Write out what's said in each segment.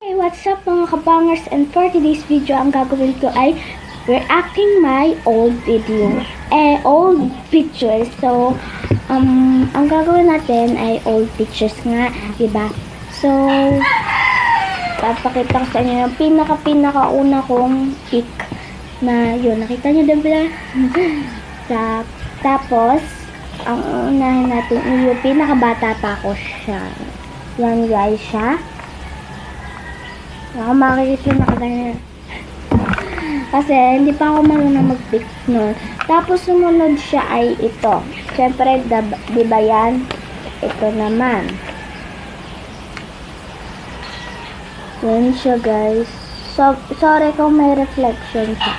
Hey, what's up mga kabangers, and for today's video ang gagawin ko ay reacting my old video old pictures. So ang gagawin natin ay old pictures nga, diba? So papakita ko sa inyo yung pinaka-una kong pic na yun, nakita nyo diba? Tapos ang unahin natin yung pinakabata pa ako siya. Yan guys siya. Ako makikita na kaganyan. Kasi hindi pa ako marunong mag-pick nun. Tapos sumunod siya ay ito. Siyempre, diba yan? Ito naman. Yan siya guys. So, sorry kung may reflection siya.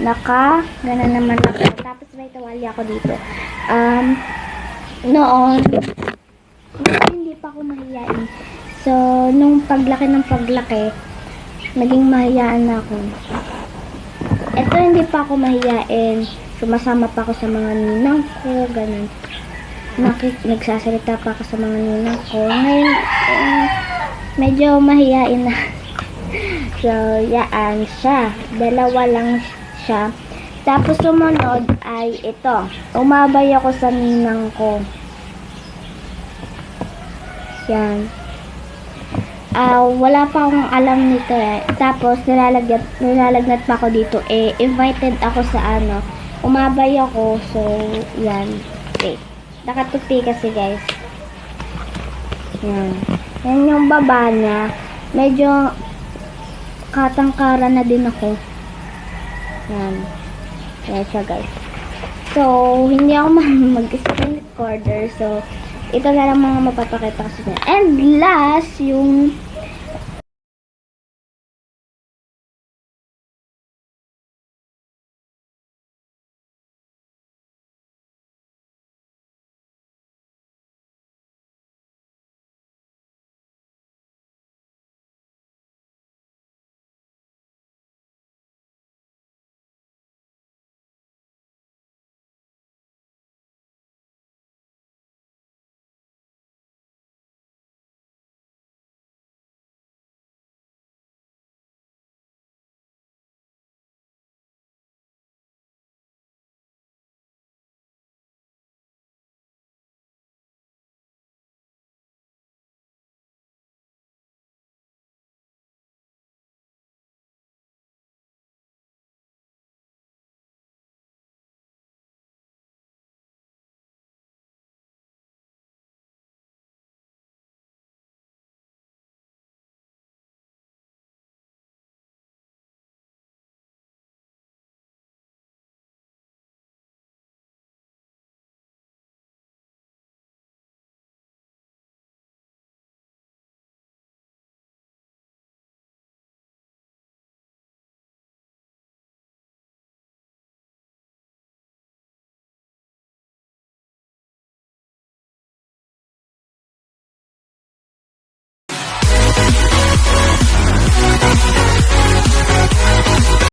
Gana naman ako. Tapos may tawali ako dito. Noon, hindi pa ako mahiyain. So, nung paglaki, naging mahiyaan na ako. Ito, hindi pa ako mahiyain. Sumasama pa ako sa mga ninang ko, ganun. Nagsasalita pa ako sa mga ninang ko. Ngayon, medyo mahiyain na. So, yaan siya. Dalawa lang siya. Tapos, sumunod ay ito. Umabay ako sa ninang ko. Yan. Wala pa akong alam nito eh. Tapos, nilalagnat pa ako dito. Invited ako sa umabay ako. So, yan. Okay. Nakatupi kasi guys. Yan. Yan yung baba niya. Medyo katangkara na din ako. Yan. Yan siya guys. So, hindi ako mag-screen recorder. So, ito na lang mga mapapakita ko sa inyo. And last, yung